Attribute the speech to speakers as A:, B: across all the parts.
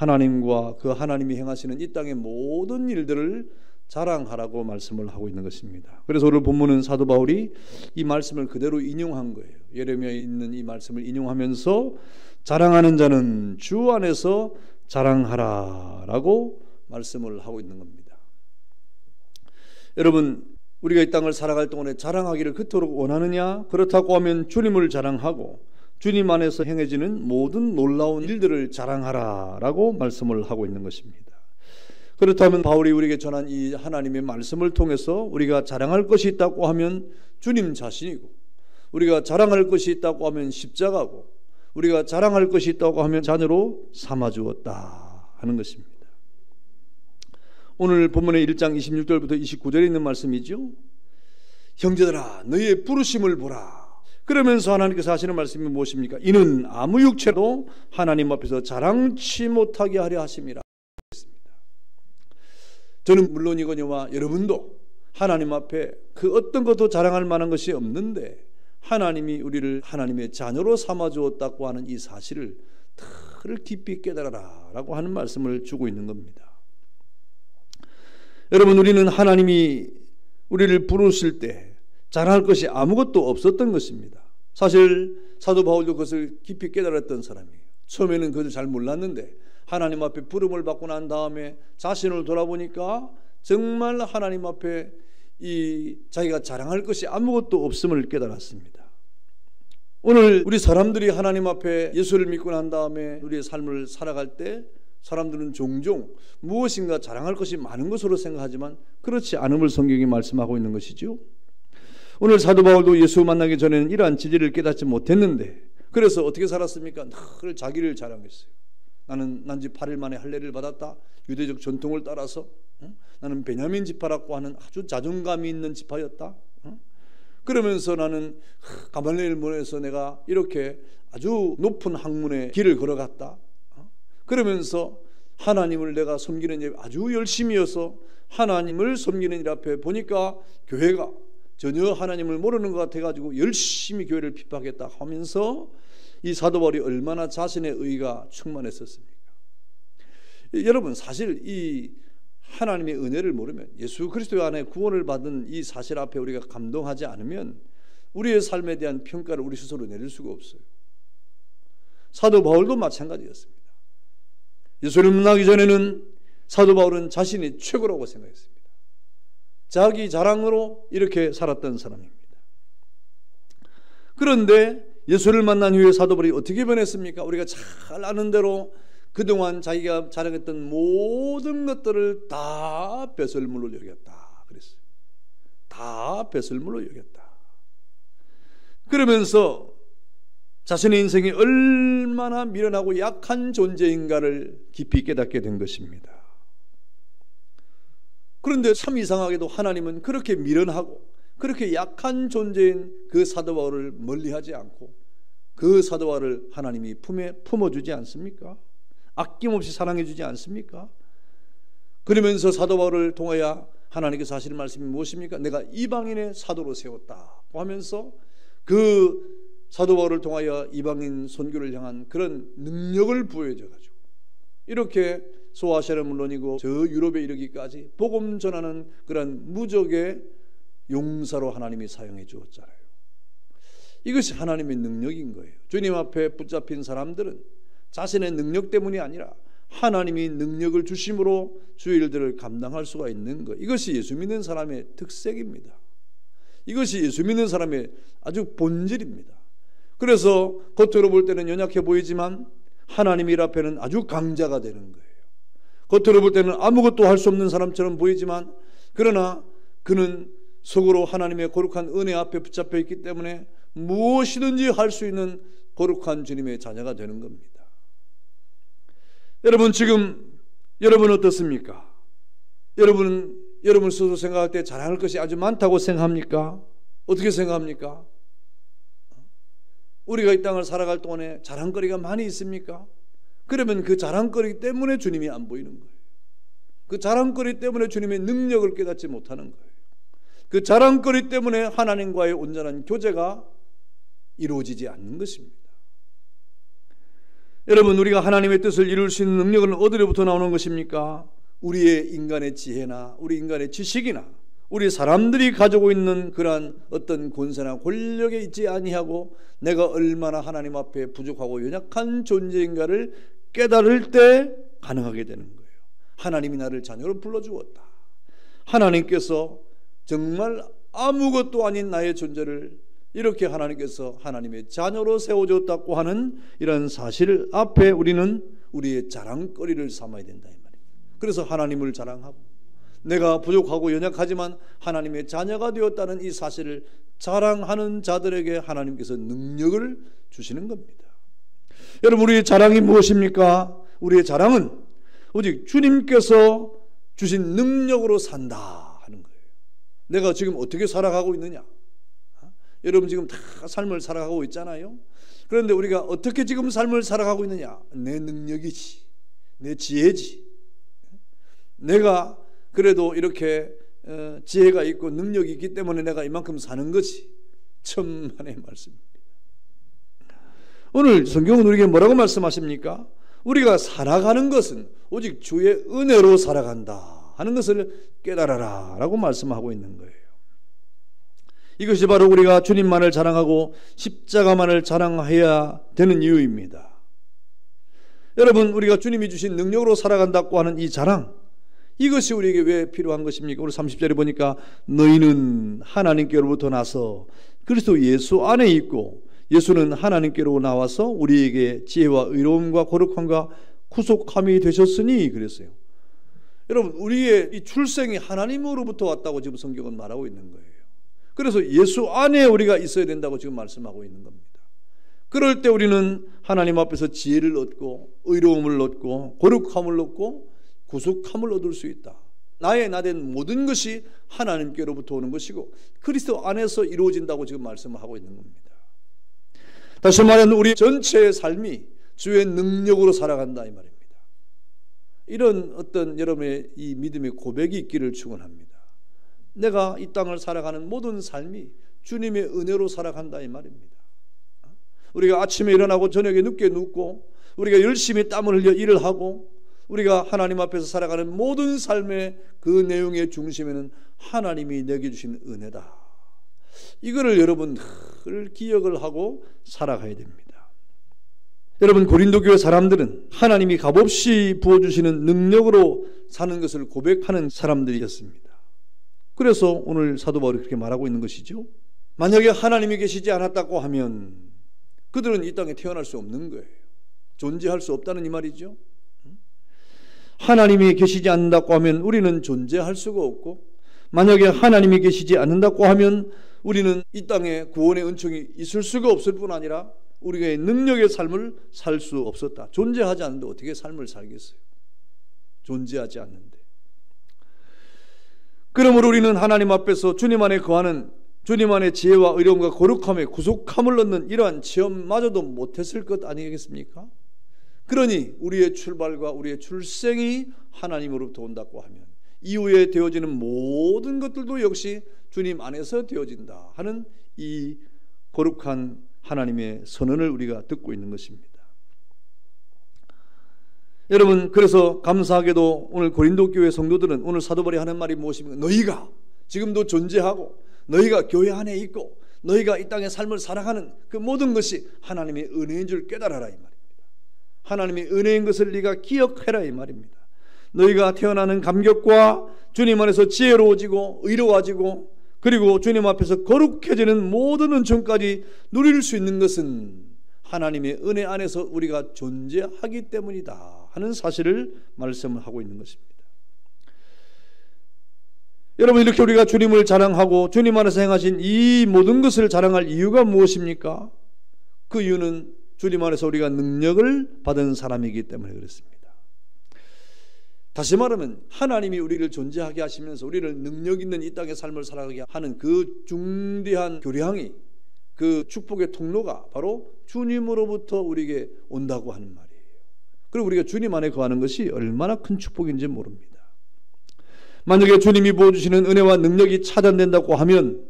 A: 하나님과 그 하나님이 행하시는 이 땅의 모든 일들을 자랑하라고 말씀을 하고 있는 것입니다. 그래서 오늘 본문은 사도 바울이 이 말씀을 그대로 인용한 거예요. 예레미야에 있는 이 말씀을 인용하면서 자랑하는 자는 주 안에서 자랑하라라고 말씀을 하고 있는 겁니다. 여러분, 우리가 이 땅을 살아갈 동안에 자랑하기를 그토록 원하느냐? 그렇다고 하면 주님을 자랑하고 주님 안에서 행해지는 모든 놀라운 일들을 자랑하라라고 말씀을 하고 있는 것입니다. 그렇다면 바울이 우리에게 전한 이 하나님의 말씀을 통해서 우리가 자랑할 것이 있다고 하면 주님 자신이고, 우리가 자랑할 것이 있다고 하면 십자가고, 우리가 자랑할 것이 있다고 하면 자녀로 삼아주었다 하는 것입니다. 오늘 본문의 1장 26절부터 29절에 있는 말씀이죠. 형제들아 너희의 부르심을 보라. 그러면서 하나님께서 하시는 말씀이 무엇입니까? 이는 아무 육체도 하나님 앞에서 자랑치 못하게 하려 하심이라. 저는 물론이거니와 여러분도 하나님 앞에 그 어떤 것도 자랑할 만한 것이 없는데 하나님이 우리를 하나님의 자녀로 삼아주었다고 하는 이 사실을 더 깊이 깨달아라 라고 하는 말씀을 주고 있는 겁니다. 여러분, 우리는 하나님이 우리를 부르실 때 자랑할 것이 아무것도 없었던 것입니다. 사실 사도 바울도 그것을 깊이 깨달았던 사람이에요. 처음에는 그것을 잘 몰랐는데 하나님 앞에 부름을 받고 난 다음에 자신을 돌아보니까 정말 하나님 앞에 자기가 자랑할 것이 아무것도 없음을 깨달았습니다. 오늘 우리 사람들이 하나님 앞에 예수를 믿고 난 다음에 우리의 삶을 살아갈 때 사람들은 종종 무엇인가 자랑할 것이 많은 것으로 생각하지만 그렇지 않음을 성경이 말씀하고 있는 것이죠. 오늘 사도 바울도 예수 만나기 전에는 이러한 진리를 깨닫지 못했는데 그래서 어떻게 살았습니까? 늘 자기를 자랑했어요. 나는 난지 8일 만에 할례를 받았다. 유대적 전통을 따라서 나는 베냐민 지파라고 하는 아주 자존감이 있는 지파였다. 그러면서 나는 가말리엘 문에서 내가 이렇게 아주 높은 학문의 길을 걸어갔다. 그러면서 하나님을 내가 섬기는 일 아주 열심히여서 하나님을 섬기는 일 앞에 보니까 교회가 전혀 하나님을 모르는 것 같아가지고 열심히 교회를 핍박했다 하면서 이 사도 바울이 얼마나 자신의 의가 충만했었습니까? 여러분, 사실 이 하나님의 은혜를 모르면, 예수 그리스도 안에 구원을 받은 이 사실 앞에 우리가 감동하지 않으면 우리의 삶에 대한 평가를 우리 스스로 내릴 수가 없어요. 사도 바울도 마찬가지였습니다. 예수를 만나기 전에는 사도 바울은 자신이 최고라고 생각했습니다. 자기 자랑으로 이렇게 살았던 사람입니다. 그런데 예수를 만난 후에 사도 바울이 어떻게 변했습니까? 우리가 잘 아는 대로 그동안 자기가 자랑했던 모든 것들을 다 배설물로 여겼다 그랬어요. 다 배설물로 여겼다. 그러면서 자신의 인생이 얼마나 미련하고 약한 존재인가를 깊이 깨닫게 된 것입니다. 그런데 참 이상하게도 하나님은 그렇게 미련하고 그렇게 약한 존재인 그 사도 바울을 멀리하지 않고 그 사도 바울을 하나님이 품에 품어주지 않습니까? 아낌없이 사랑해주지 않습니까? 그러면서 사도 바울을 통하여 하나님께서 하시는 말씀이 무엇입니까? 내가 이방인의 사도로 세웠다 하면서 그 사도 바울을 통하여 이방인 선교를 향한 그런 능력을 부여해줘가지고 이렇게 소아시아는 물론이고 저 유럽에 이르기까지 복음 전하는 그런 무적의 용사로 하나님이 사용해 주었잖아요. 이것이 하나님의 능력인 거예요. 주님 앞에 붙잡힌 사람들은 자신의 능력 때문이 아니라 하나님이 능력을 주심으로 주의 일들을 감당할 수가 있는 것. 이것이 예수 믿는 사람의 특색입니다. 이것이 예수 믿는 사람의 아주 본질입니다. 그래서 겉으로 볼 때는 연약해 보이지만 하나님 일 앞에는 아주 강자가 되는 거예요. 겉으로 볼 때는 아무것도 할 수 없는 사람처럼 보이지만 그러나 그는 속으로 하나님의 거룩한 은혜 앞에 붙잡혀 있기 때문에 무엇이든지 할 수 있는 거룩한 주님의 자녀가 되는 겁니다. 여러분, 지금 여러분 어떻습니까? 여러분 스스로 생각할 때 자랑할 것이 아주 많다고 생각합니까? 어떻게 생각합니까? 우리가 이 땅을 살아갈 동안에 자랑거리가 많이 있습니까? 그러면 그 자랑거리 때문에 주님이 안 보이는 거예요. 그 자랑거리 때문에 주님의 능력을 깨닫지 못하는 거예요. 그 자랑거리 때문에 하나님과의 온전한 교제가 이루어지지 않는 것입니다. 여러분, 우리가 하나님의 뜻을 이룰 수 있는 능력은 어디로부터 나오는 것입니까? 우리의 인간의 지혜나 우리 인간의 지식이나 우리 사람들이 가지고 있는 그러한 어떤 권세나 권력에 있지 아니하고 내가 얼마나 하나님 앞에 부족하고 연약한 존재인가를 깨달을 때 가능하게 되는 거예요. 하나님이 나를 자녀로 불러주었다. 하나님께서 정말 아무것도 아닌 나의 존재를 이렇게 하나님께서 하나님의 자녀로 세워줬다고 하는 이런 사실 앞에 우리는 우리의 자랑거리를 삼아야 된다 이 말이에요. 그래서 하나님을 자랑하고 내가 부족하고 연약하지만 하나님의 자녀가 되었다는 이 사실을 자랑하는 자들에게 하나님께서 능력을 주시는 겁니다. 여러분, 우리의 자랑이 무엇입니까? 우리의 자랑은 오직 주님께서 주신 능력으로 산다 하는 거예요. 내가 지금 어떻게 살아가고 있느냐? 여러분 지금 다 삶을 살아가고 있잖아요. 그런데 우리가 어떻게 지금 삶을 살아가고 있느냐? 내 능력이지, 내 지혜지. 내가 그래도 이렇게 지혜가 있고 능력이 있기 때문에 내가 이만큼 사는 거지. 천만의 말씀입니다. 오늘 성경은 우리에게 뭐라고 말씀하십니까? 우리가 살아가는 것은 오직 주의 은혜로 살아간다 하는 것을 깨달아라 라고 말씀하고 있는 거예요. 이것이 바로 우리가 주님만을 자랑하고 십자가만을 자랑해야 되는 이유입니다. 여러분, 우리가 주님이 주신 능력으로 살아간다고 하는 이 자랑, 이것이 우리에게 왜 필요한 것입니까? 우리 30절에 보니까 너희는 하나님께로부터 나서 그리스도 예수 안에 있고 예수는 하나님께로 나와서 우리에게 지혜와 의로움과 거룩함과 구속함이 되셨으니 그랬어요. 여러분, 우리의 이 출생이 하나님으로부터 왔다고 지금 성경은 말하고 있는 거예요. 그래서 예수 안에 우리가 있어야 된다고 지금 말씀하고 있는 겁니다. 그럴 때 우리는 하나님 앞에서 지혜를 얻고 의로움을 얻고 거룩함을 얻고 구속함을 얻을 수 있다. 나의 나된 모든 것이 하나님께로부터 오는 것이고 그리스도 안에서 이루어진다고 지금 말씀하고 있는 겁니다. 다시 말하면 우리 전체의 삶이 주의 능력으로 살아간다 이 말입니다. 이런 어떤 여러분의 이 믿음의 고백이 있기를 축원합니다. 내가 이 땅을 살아가는 모든 삶이 주님의 은혜로 살아간다 이 말입니다. 우리가 아침에 일어나고 저녁에 늦게 눕고 우리가 열심히 땀을 흘려 일을 하고 우리가 하나님 앞에서 살아가는 모든 삶의 그 내용의 중심에는 하나님이 내게 주신 은혜다. 이거를 여러분 늘 기억을 하고 살아가야 됩니다. 여러분, 고린도 교회 사람들은 하나님이 값없이 부어주시는 능력으로 사는 것을 고백하는 사람들이었습니다. 그래서 오늘 사도 바울이 그렇게 말하고 있는 것이죠. 만약에 하나님이 계시지 않았다고 하면 그들은 이 땅에 태어날 수 없는 거예요. 존재할 수 없다는 이 말이죠. 하나님이 계시지 않는다고 하면 우리는 존재할 수가 없고 만약에 하나님이 계시지 않는다고 하면 우리는 이 땅에 구원의 은총이 있을 수가 없을 뿐 아니라 우리가 능력의 삶을 살 수 없었다. 존재하지 않는데 어떻게 삶을 살겠어요? 존재하지 않는데. 그러므로 우리는 하나님 앞에서 주님 안에 거하는 주님 안에 지혜와 의로움과 거룩함에 구속함을 얻는 이러한 체험마저도 못했을 것 아니겠습니까? 그러니 우리의 출발과 우리의 출생이 하나님으로부터 온다고 하면 이후에 되어지는 모든 것들도 역시 주님 안에서 되어진다 하는 이 거룩한 하나님의 선언을 우리가 듣고 있는 것입니다. 여러분, 그래서 감사하게도 오늘 고린도 교회 성도들은 오늘 사도 바울이 하는 말이 무엇입니까? 너희가 지금도 존재하고 너희가 교회 안에 있고 너희가 이 땅의 삶을 살아가는 그 모든 것이 하나님의 은혜인 줄 깨달아라 이 말입니다. 하나님의 은혜인 것을 네가 기억해라 이 말입니다. 너희가 태어나는 감격과 주님 안에서 지혜로워지고 의로워지고 그리고 주님 앞에서 거룩해지는 모든 은총까지 누릴 수 있는 것은 하나님의 은혜 안에서 우리가 존재하기 때문이다 하는 사실을 말씀을 하고 있는 것입니다. 여러분, 이렇게 우리가 주님을 자랑하고 주님 안에서 행하신 이 모든 것을 자랑할 이유가 무엇입니까? 그 이유는 주님 안에서 우리가 능력을 받은 사람이기 때문에 그렇습니다. 다시 말하면 하나님이 우리를 존재하게 하시면서 우리를 능력 있는 이 땅의 삶을 살아가게 하는 그 중대한 교량이 그 축복의 통로가 바로 주님으로부터 우리에게 온다고 하는 말이에요. 그리고 우리가 주님 안에 거하는 것이 얼마나 큰 축복인지 모릅니다. 만약에 주님이 부어주시는 은혜와 능력이 차단된다고 하면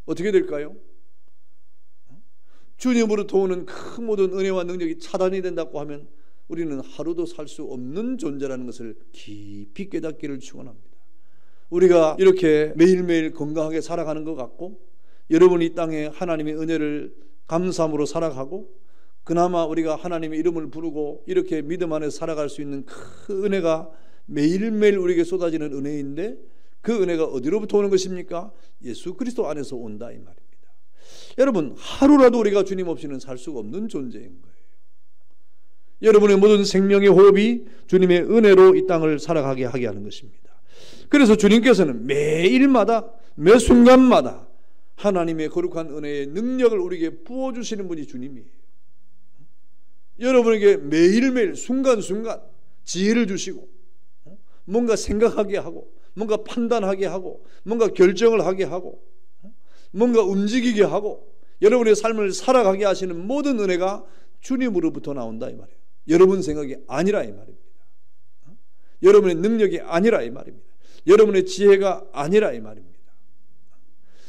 A: 어떻게 될까요? 주님으로부터 오는 큰 모든 은혜와 능력이 차단이 된다고 하면 우리는 하루도 살 수 없는 존재라는 것을 깊이 깨닫기를 축원합니다. 우리가 이렇게 매일매일 건강하게 살아가는 것 같고, 여러분이 이 땅에 하나님의 은혜를 감사함으로 살아가고, 그나마 우리가 하나님의 이름을 부르고 이렇게 믿음 안에서 살아갈 수 있는 그 은혜가 매일매일 우리에게 쏟아지는 은혜인데, 그 은혜가 어디로부터 오는 것입니까? 예수 그리스도 안에서 온다 이 말입니다. 여러분, 하루라도 우리가 주님 없이는 살 수가 없는 존재인 거예요. 여러분의 모든 생명의 호흡이 주님의 은혜로 이 땅을 살아가게 하게 하는 것입니다. 그래서 주님께서는 매일마다 매 순간마다 하나님의 거룩한 은혜의 능력을 우리에게 부어주시는 분이 주님이에요. 여러분에게 매일매일 순간순간 지혜를 주시고, 뭔가 생각하게 하고, 뭔가 판단하게 하고, 뭔가 결정을 하게 하고, 뭔가 움직이게 하고, 여러분의 삶을 살아가게 하시는 모든 은혜가 주님으로부터 나온다 이 말이에요. 여러분 생각이 아니라 이 말입니다. 여러분의 능력이 아니라 이 말입니다. 여러분의 지혜가 아니라 이 말입니다.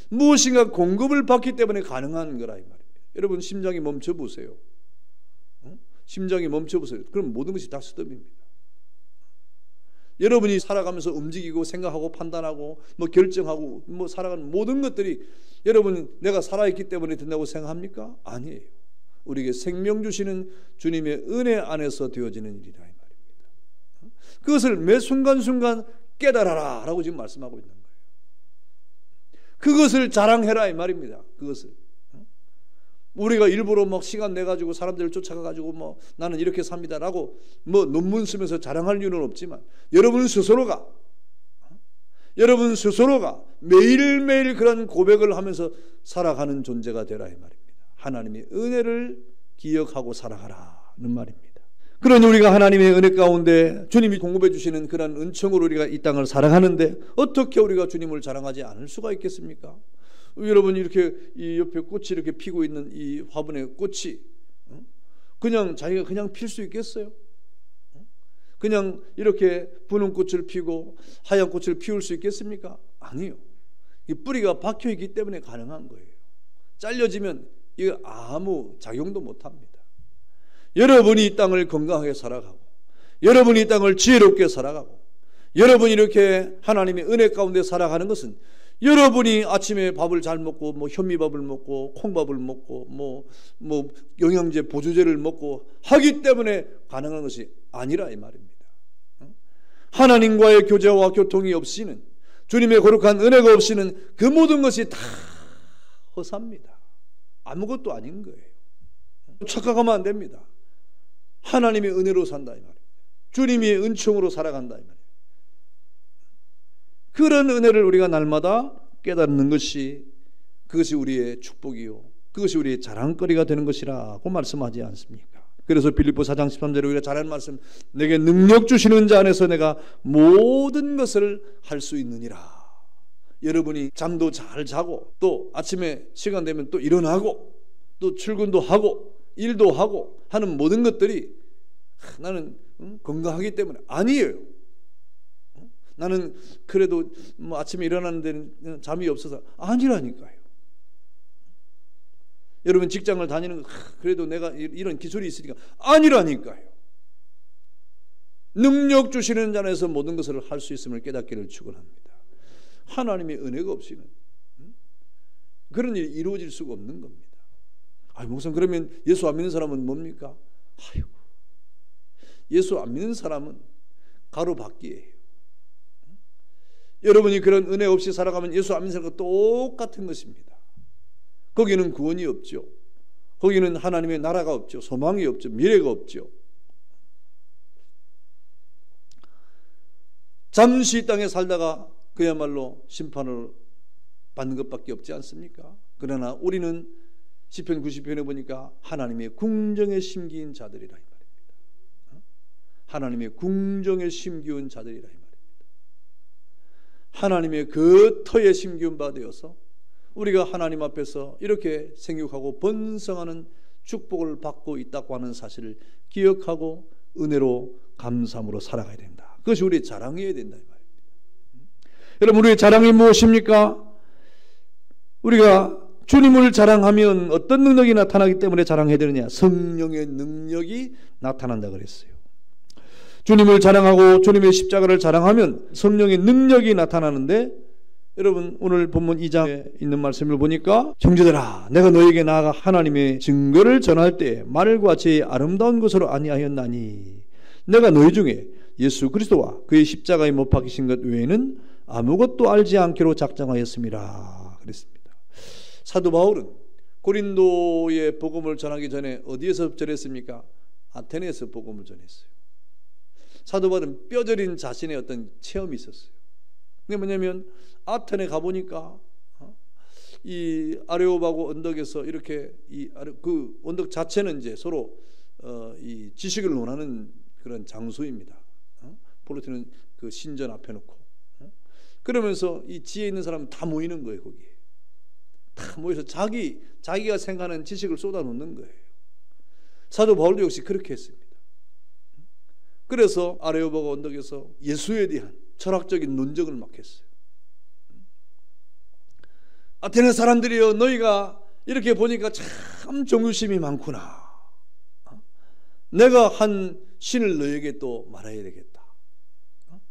A: 무엇인가 공급을 받기 때문에 가능한 거라 이 말입니다. 여러분 심장이 멈춰보세요. 심장이 멈춰보세요. 그럼 모든 것이 다 스톱입니다. 여러분이 살아가면서 움직이고 생각하고 판단하고 뭐 결정하고 뭐 살아가는 모든 것들이 여러분 내가 살아있기 때문에 된다고 생각합니까? 아니에요. 우리에게 생명 주시는 주님의 은혜 안에서 되어지는 일이다 이 말입니다. 그것을 매 순간순간 깨달아라 라고 지금 말씀하고 있는 거예요. 그것을 자랑해라 이 말입니다. 그것을 우리가 일부러 막 시간 내가지고 사람들을 쫓아가가지고 뭐 나는 이렇게 삽니다라고 뭐 논문 쓰면서 자랑할 이유는 없지만, 여러분 스스로가 매일매일 그런 고백을 하면서 살아가는 존재가 되라 이 말입니다. 하나님의 은혜를 기억하고 살아가라는 말입니다. 그러니 우리가 하나님의 은혜 가운데 주님이 공급해 주시는 그런 은총으로 우리가 이 땅을 살아가는데, 어떻게 우리가 주님을 자랑하지 않을 수가 있겠습니까? 여러분 이렇게 이 옆에 꽃이 이렇게 피고 있는 이 화분의 꽃이 그냥 자기가 그냥 필 수 있겠어요? 그냥 이렇게 분홍 꽃을 피고 하얀 꽃을 피울 수 있겠습니까? 아니요. 이 뿌리가 박혀 있기 때문에 가능한 거예요. 잘려지면 이거 아무 작용도 못합니다. 여러분이 이 땅을 건강하게 살아가고, 여러분이 이 땅을 지혜롭게 살아가고, 여러분이 이렇게 하나님의 은혜 가운데 살아가는 것은 여러분이 아침에 밥을 잘 먹고 뭐 현미밥을 먹고 콩밥을 먹고 뭐 영양제 보조제를 먹고 하기 때문에 가능한 것이 아니라 이 말입니다. 하나님과의 교제와 교통이 없이는, 주님의 거룩한 은혜가 없이는 그 모든 것이 다 허사입니다. 아무것도 아닌 거예요. 착각하면 안 됩니다. 하나님의 은혜로 산다 이 말입니다. 주님의 은총으로 살아간다 이 말입니다. 그런 은혜를 우리가 날마다 깨닫는 것이, 그것이 우리의 축복이요, 그것이 우리의 자랑거리가 되는 것이라고 말씀하지 않습니까? 그래서 빌립보 4장 13절에 우리가 잘 아는 말씀, 내게 능력 주시는 자 안에서 내가 모든 것을 할 수 있느니라. 여러분이 잠도 잘 자고 또 아침에 시간 되면 또 일어나고 또 출근도 하고 일도 하고 하는 모든 것들이 나는 건강하기 때문에 아니에요. 나는 그래도 뭐 아침에 일어나는 데는 잠이 없어서 아니라니까요. 여러분 직장을 다니는 거 그래도 내가 이런 기술이 있으니까 아니라니까요. 능력 주시는 자 안에서 모든 것을 할 수 있음을 깨닫기를 축원합니다. 하나님의 은혜가 없이는 그런 일이 이루어질 수가 없는 겁니다. 목사님 그러면 예수 안 믿는 사람은 뭡니까? 아이고, 예수 안 믿는 사람은 가로막기예요. 여러분이 그런 은혜 없이 살아가면 예수 안 믿는 사람과 똑같은 것입니다. 거기는 구원이 없죠. 거기는 하나님의 나라가 없죠. 소망이 없죠. 미래가 없죠. 잠시 이 땅에 살다가 그야말로 심판을 받는 것밖에 없지 않습니까? 그러나 우리는 시편 90편에 보니까 하나님의 궁정에 심기인 자들이라 이 말입니다. 하나님의 궁정에 심기운 자들이라 이 말입니다. 하나님의 그 터에 심기운 바 되어서 우리가 하나님 앞에서 이렇게 생육하고 번성하는 축복을 받고 있다고 하는 사실을 기억하고 은혜로 감사함으로 살아가야 된다. 그것이 우리의 자랑이어야 된다 이 말입니다. 여러분 우리의 자랑이 무엇입니까? 우리가 주님을 자랑하면 어떤 능력이 나타나기 때문에 자랑해야 되느냐? 성령의 능력이 나타난다 그랬어요. 주님을 자랑하고 주님의 십자가를 자랑하면 성령의 능력이 나타나는데, 여러분 오늘 본문 2장에 있는 말씀을 보니까 형제들아 내가 너에게 나아가 하나님의 증거를 전할 때 말과 제의 아름다운 것으로 아니하였나니 내가 너희 중에 예수 그리스도와 그의 십자가에 못 박히신 것 외에는 아무것도 알지 않기로 작정하였습니다 그랬습니다. 사도 바울은 고린도의 복음을 전하기 전에 어디에서 전했습니까? 아테네에서 복음을 전했어요. 사도 바울은 뼈저린 자신의 어떤 체험이 있었어요. 그게 뭐냐면 아테네 가보니까 이 아레오바고 언덕에서 이렇게 그 언덕 자체는 이제 서로 이 지식을 논하는 그런 장소입니다. 포르티는 그 신전 앞에 놓고 그러면서 이 지혜 있는 사람 다 모이는 거예요. 거기에 다 모여서 자기가 생각하는 지식을 쏟아놓는 거예요. 사도 바울도 역시 그렇게 했습니다. 그래서 아레오바고 언덕에서 예수에 대한 철학적인 논쟁을 막 했어요. 아테네 사람들이여 너희가 이렇게 보니까 참 정유심이 많구나. 내가 한 신을 너에게 또 말해야 되겠다.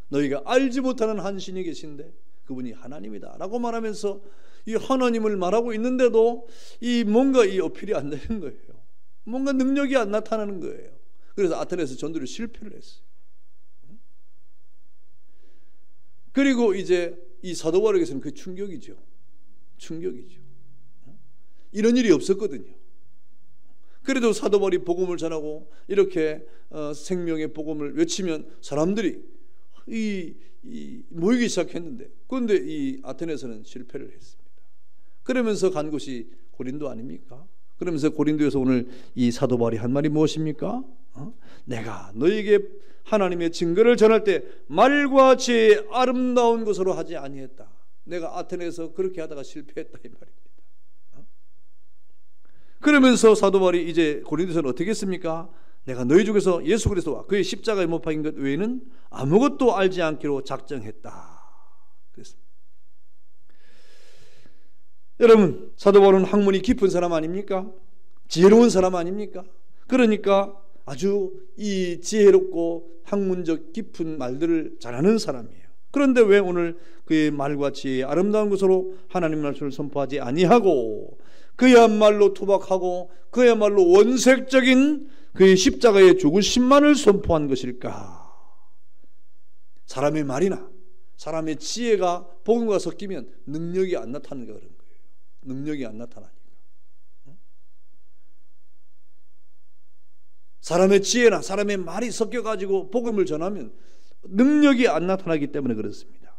A: 너희가 알지 못하는 한 신이 계신데 그분이 하나님이다 라고 말하면서 이 하나님을 말하고 있는데도 이 뭔가 이 어필이 안 되는 거예요. 뭔가 능력이 안 나타나는 거예요. 그래서 아테네에서 전도를 실패를 했어요. 그리고 이제 이 사도 바울에게서는 그 충격이죠. 이런 일이 없었거든요. 그래도 사도 바울이 복음을 전하고 이렇게 생명의 복음을 외치면 사람들이 모이기 시작했는데, 그런데 이 아테네에서는 실패를 했습니다. 그러면서 간 곳이 고린도 아닙니까? 그러면서 고린도에서 오늘 이 사도 바울이 한 말이 무엇입니까? 내가 너에게 하나님의 증거를 전할 때 말과 지혜의 아름다운 것으로 하지 아니했다. 내가 아테네에서 그렇게 하다가 실패했다 이 말입니다. 그러면서 사도 바울이 이제 고린도서는 어떻게 했습니까? 내가 너희 중에서 예수 그리스도와 그의 십자가에 못 박힌 것 외에는 아무것도 알지 않기로 작정했다. 그랬습니다. 여러분, 사도 바울은 학문이 깊은 사람 아닙니까? 지혜로운 사람 아닙니까? 그러니까 아주 이 지혜롭고 학문적 깊은 말들을 잘하는 사람이에요. 그런데 왜 오늘 그의 말과 지혜의 아름다운 것으로 하나님 말씀을 선포하지 아니하고 그야말로 투박하고 그야말로 원색적인 그의 십자가의 죽으심만을 선포한 것일까? 사람의 말이나 사람의 지혜가 복음과 섞이면 능력이 안 나타나는 그런 거예요. 능력이 안 나타나니까. 사람의 지혜나 사람의 말이 섞여가지고 복음을 전하면 능력이 안 나타나기 때문에 그렇습니다.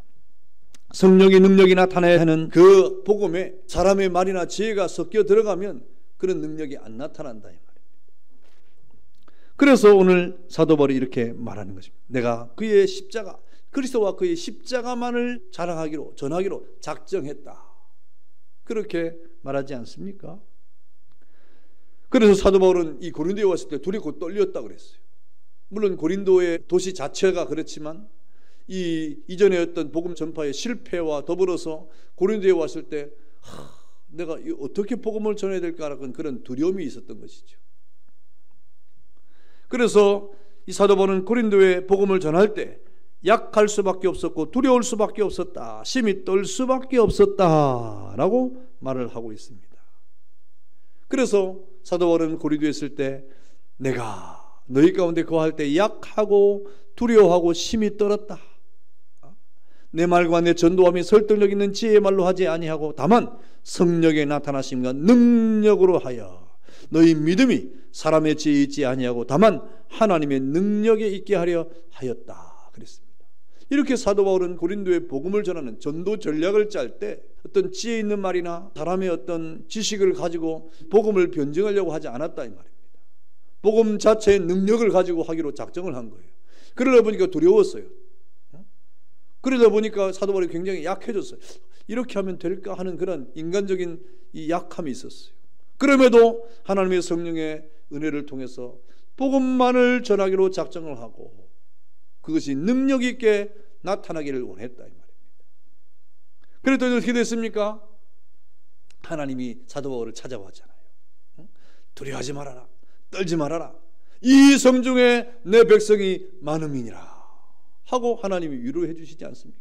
A: 성령의 능력이 나타나야 하는 그 복음에 사람의 말이나 지혜가 섞여 들어가면 그런 능력이 안 나타난다 이 말입니다. 그래서 오늘 사도 바울이 이렇게 말하는 것입니다. 내가 그의 십자가, 그리스도와 그의 십자가만을 자랑하기로, 전하기로 작정했다. 그렇게 말하지 않습니까? 그래서 사도 바울은 이 고린도에 왔을 때 두렵고 떨렸다 그랬어요. 물론 고린도의 도시 자체가 그렇지만 이 이전에 어떤 복음 전파의 실패와 더불어서 고린도에 왔을 때 내가 어떻게 복음을 전해야 될까라는 그런 두려움이 있었던 것이죠. 그래서 이 사도 바울은 고린도에 복음을 전할 때 약할 수밖에 없었고 두려울 수밖에 없었다. 심히 떨 수밖에 없었다라고 말을 하고 있습니다. 그래서 사도 바울은 고린도에 있을 때 내가 너희 가운데 거할 때 약하고 두려워하고 심히 떨었다. 내 말과 내 전도함이 설득력 있는 지혜의 말로 하지 아니하고 다만 성령의 나타나심과 능력으로 하여 너희 믿음이 사람의 지혜에 있지 아니하고 다만 하나님의 능력에 있게 하려 하였다 그랬습니다. 이렇게 사도 바울은 고린도에 복음을 전하는 전도 전략을 짤 때 어떤 지혜 있는 말이나 사람의 어떤 지식을 가지고 복음을 변증하려고 하지 않았다 이 말입니다. 복음 자체의 능력을 가지고 하기로 작정을 한 거예요. 그러다 보니까 두려웠어요. 그러다 보니까 사도 바울이 굉장히 약해졌어요. 이렇게 하면 될까 하는 그런 인간적인 이 약함이 있었어요. 그럼에도 하나님의 성령의 은혜를 통해서 복음만을 전하기로 작정을 하고 그것이 능력 있게 나타나기를 원했다 이 말입니다. 그랬더니 어떻게 됐습니까? 하나님이 사도 바울을 찾아왔잖아요. 두려워하지 말아라, 떨지 말아라, 이 성중에 내 백성이 많음이니라 하고 하나님이 위로해 주시지 않습니까?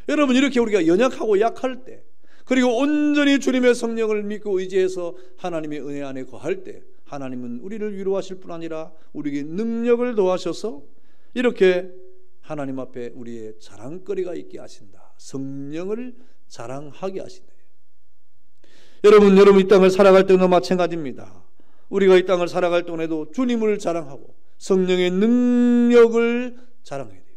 A: 여러분, 이렇게 우리가 연약하고 약할 때, 그리고 온전히 주님의 성령을 믿고 의지해서 하나님의 은혜 안에 거할 때 하나님은 우리를 위로하실 뿐 아니라 우리에게 능력을 더하셔서 이렇게 하나님 앞에 우리의 자랑거리가 있게 하신다. 성령을 자랑하게 하신다. 여러분 이 땅을 살아갈 때도 마찬가지입니다. 우리가 이 땅을 살아갈 동안에도 주님을 자랑하고 성령의 능력을 자랑해야 돼요.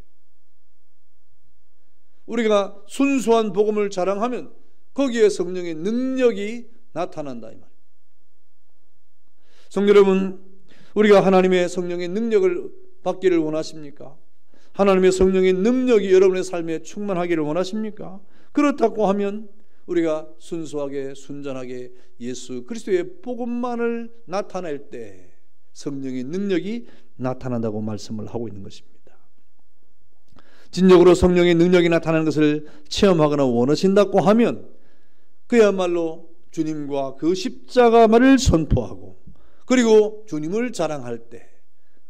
A: 우리가 순수한 복음을 자랑하면 거기에 성령의 능력이 나타난다 이 말이에요. 성도 여러분, 우리가 하나님의 성령의 능력을 받기를 원하십니까? 하나님의 성령의 능력이 여러분의 삶에 충만하기를 원하십니까? 그렇다고 하면 우리가 순수하게 순전하게 예수 그리스도의 복음만을 나타낼 때 성령의 능력이 나타난다고 말씀을 하고 있는 것입니다. 진정으로 성령의 능력이 나타나는 것을 체험하거나 원하신다고 하면 그야말로 주님과 그 십자가만을 선포하고 그리고 주님을 자랑할 때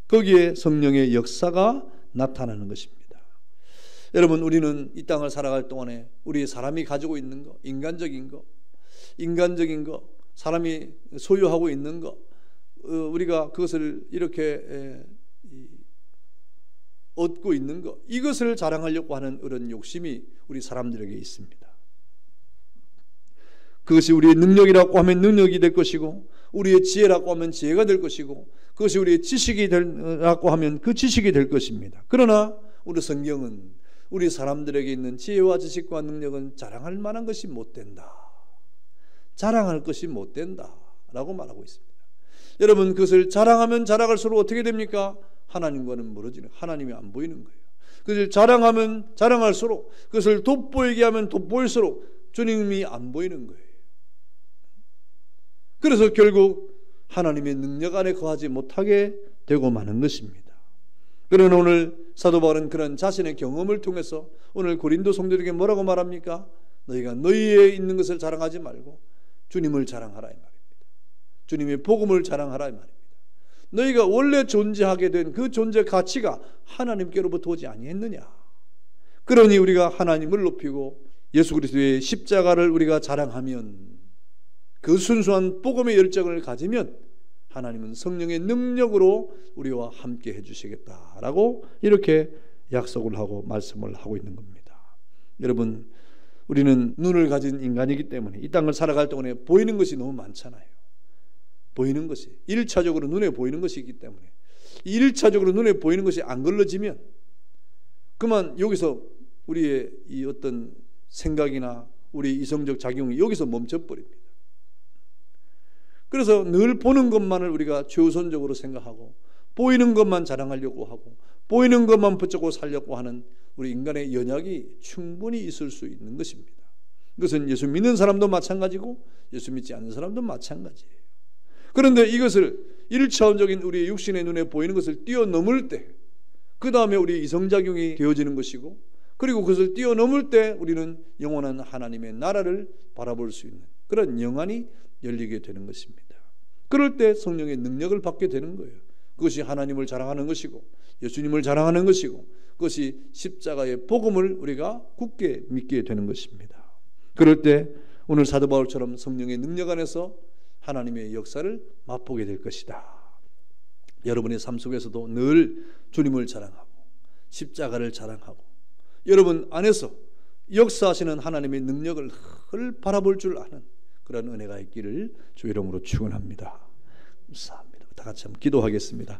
A: 거기에 성령의 역사가 나타나는 것입니다. 여러분, 우리는 이 땅을 살아갈 동안에 우리 사람이 가지고 있는 것, 인간적인 것, 사람이 소유하고 있는 것, 우리가 그것을 이렇게 얻고 있는 것, 이것을 자랑하려고 하는 그런 욕심이 우리 사람들에게 있습니다. 그것이 우리의 능력이라고 하면 능력이 될 것이고, 우리의 지혜라고 하면 지혜가 될 것이고, 그것이 우리의 지식이라고 하면 그 지식이 될 것입니다. 그러나 우리 성경은 우리 사람들에게 있는 지혜와 지식과 능력은 자랑할 만한 것이 못 된다, 자랑할 것이 못 된다 라고 말하고 있습니다. 여러분, 그것을 자랑하면 자랑할수록 어떻게 됩니까? 하나님과는 멀어지는, 하나님이 안 보이는 거예요. 그것을 자랑하면 자랑할수록, 그것을 돋보이게 하면 돋보일수록 주님이 안 보이는 거예요. 그래서 결국 하나님의 능력 안에 거하지 못하게 되고 마는 것입니다. 그러나 오늘 사도 바울은 그런 자신의 경험을 통해서 오늘 고린도 성도들에게 뭐라고 말합니까? 너희가 너희에 있는 것을 자랑하지 말고 주님을 자랑하라 이 말입니다. 주님의 복음을 자랑하라 이 말입니다. 너희가 원래 존재하게 된 그 존재 가치가 하나님께로부터 오지 아니했느냐? 그러니 우리가 하나님을 높이고 예수 그리스도의 십자가를 우리가 자랑하면, 그 순수한 복음의 열정을 가지면 하나님은 성령의 능력으로 우리와 함께 해주시겠다라고 이렇게 약속을 하고 말씀을 하고 있는 겁니다. 여러분, 우리는 눈을 가진 인간이기 때문에 이 땅을 살아갈 동안에 보이는 것이 너무 많잖아요. 보이는 것이 1차적으로 눈에 보이는 것이 있기 때문에 1차적으로 눈에 보이는 것이 안 걸러지면 그만 여기서 우리의 이 어떤 생각이나 우리 이성적 작용이 여기서 멈춰버립니다. 그래서 늘 보는 것만을 우리가 최우선적으로 생각하고 보이는 것만 자랑하려고 하고 보이는 것만 붙잡고 살려고 하는 우리 인간의 연약이 충분히 있을 수 있는 것입니다. 이것은 예수 믿는 사람도 마찬가지고 예수 믿지 않는 사람도 마찬가지예요. 그런데 이것을 1차원적인 우리의 육신의 눈에 보이는 것을 뛰어넘을 때, 그 다음에 우리의 이성작용이 되어지는 것이고, 그리고 그것을 뛰어넘을 때 우리는 영원한 하나님의 나라를 바라볼 수 있는 그런 영안이 열리게 되는 것입니다. 그럴 때 성령의 능력을 받게 되는 거예요. 그것이 하나님을 자랑하는 것이고 예수님을 자랑하는 것이고 그것이 십자가의 복음을 우리가 굳게 믿게 되는 것입니다. 그럴 때 오늘 사도 바울처럼 성령의 능력 안에서 하나님의 역사를 맛보게 될 것이다. 여러분의 삶 속에서도 늘 주님을 자랑하고 십자가를 자랑하고 여러분 안에서 역사하시는 하나님의 능력을 바라볼 줄 아는 그런 은혜가 있기를 주 이름으로 축원합니다. 감사합니다. 다 같이 한번 기도하겠습니다.